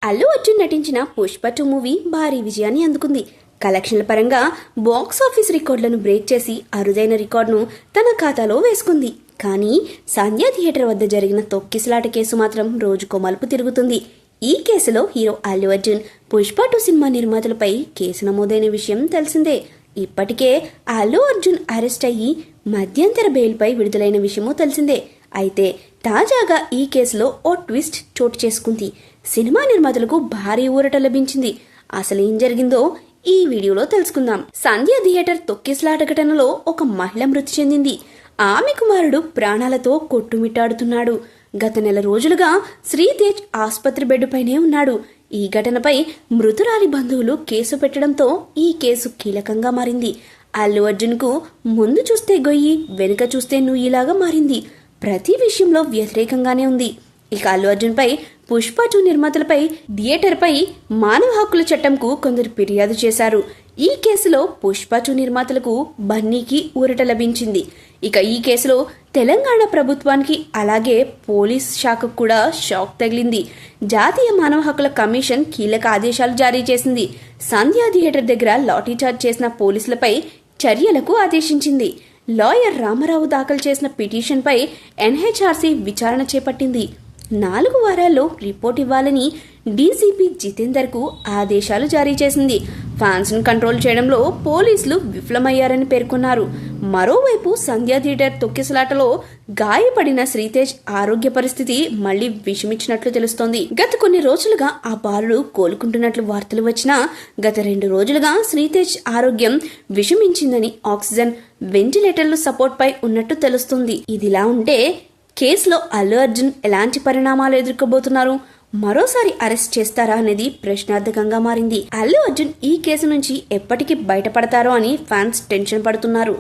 అల్లు అర్జున్ నటించిన పుష్ప 2 మూవీ భారీ విజయాన్ని అందుకుంది. కలెక్షన్ల పరంగా బాక్స్ ఆఫీస్ రికార్డులను బ్రేక్ చేసి అరుదైన రికార్డును తన ఖాతాలో వేసుకుంది. కానీ సంధ్యా థియేటర్ వద్ద జరిగిన తొక్కిసలాట కేసు మాత్రం రోజుకో మలుపు తిరుగుతుంది. ఈ కేసులో హీరో అల్లు అర్జున్ పుష్ప 2 సినిమా నిర్మాతలపై కేసు నమోదైన విషయం తెలిసిందే. ఇప్పటికే అల్లు అర్జున్ అరెస్ట్ అయ్యి మధ్యంతర బెయిల్పై విడుదలైన విషయమూ తెలిసిందే. అయితే తాజాగా ఈ కేసులో ఓ ట్విస్ట్ చోటు చేసుకుంది. సినిమా నిర్మాతలకు భారీ ఊరట లభించింది. అసలు ఏం జరిగిందో ఈ వీడియోలో తెలుసుకుందాం. సంధ్యా థియేటర్ తొక్కిసలాట ఘటనలో ఒక మహిళ మృతి చెందింది. ఆమె కుమారుడు ప్రాణాలతో కొట్టుమిట్టాడుతున్నాడు. గత నెల రోజులుగా శ్రీతేజ్ ఆసుపత్రి బెడ్డుపైనే ఉన్నాడు. ఈ ఘటనపై మృతురాలి బంధువులు కేసు పెట్టడంతో ఈ కేసు కీలకంగా మారింది. అల్లు అర్జున్ కు ముందు చూస్తే గొయ్యి, వెనుక చూస్తే నుయ్యిలాగా మారింది. ప్రతి విషయంలో వ్యతిరేకంగానే ఉంది. ఇక అల్లు అర్జున్ పై పుష్ప 2 నిర్మాతలపై థియేటర్ పై మానవ హక్కుల చట్టంకు కొందరు ఫిర్యాదు చేశారు. ఈ కేసులో పుష్ప 2 నిర్మాతలకు బన్నీకి ఊరట లభించింది. ఇక ఈ కేసులో తెలంగాణ ప్రభుత్వానికి అలాగే పోలీస్ శాఖకు కూడా షాక్ తగిలింది. జాతీయ మానవ హక్కుల కమిషన్ కీలక ఆదేశాలు జారీ చేసింది. సంధ్యా థియేటర్ దగ్గర లాఠీచార్జ్ చేసిన పోలీసులపై చర్యలకు ఆదేశించింది. లాయర్ రామారావు దాఖలు చేసిన పిటిషన్పై ఎన్హెచ్ఆర్సీ విచారణ చేపట్టింది. 4 వారాల్లో రిపోర్ట్ ఇవ్వాలని డీసీపీ జితేందర్ కు ఆదేశాలు జారీ చేసింది. ఫ్యాన్స్ ను కంట్రోల్ చేయడంలో పోలీసులు విఫలమయ్యారని పేర్కొన్నారు. మరోవైపు సంధ్యా థియేటర్ తొక్కిసలాటలో గాయపడిన శ్రీతేజ్ ఆరోగ్య పరిస్థితి మళ్లీ విషమించినట్లు తెలుస్తోంది. గత కొన్ని రోజులుగా ఆ బాలుడు కోలుకుంటున్నట్లు వార్తలు వచ్చినా గత 2 రోజులుగా శ్రీతేజ్ ఆరోగ్యం విషమించిందని ఆక్సిజన్ వెంటిలేటర్లు సపోర్ట్ పై ఉన్నట్టు తెలుస్తుంది. ఇదిలా ఉంటే కేసులో అల్లు అర్జున్ ఎలాంటి పరిణామాలు ఎదుర్కోబోతున్నారు? మరోసారి అరెస్ట్ చేస్తారా అనేది ప్రశ్నార్థకంగా మారింది. అల్లు అర్జున్ ఈ కేసు నుంచి ఎప్పటికీ బయటపడతారో అని ఫ్యాన్స్ టెన్షన్ పడుతున్నారు.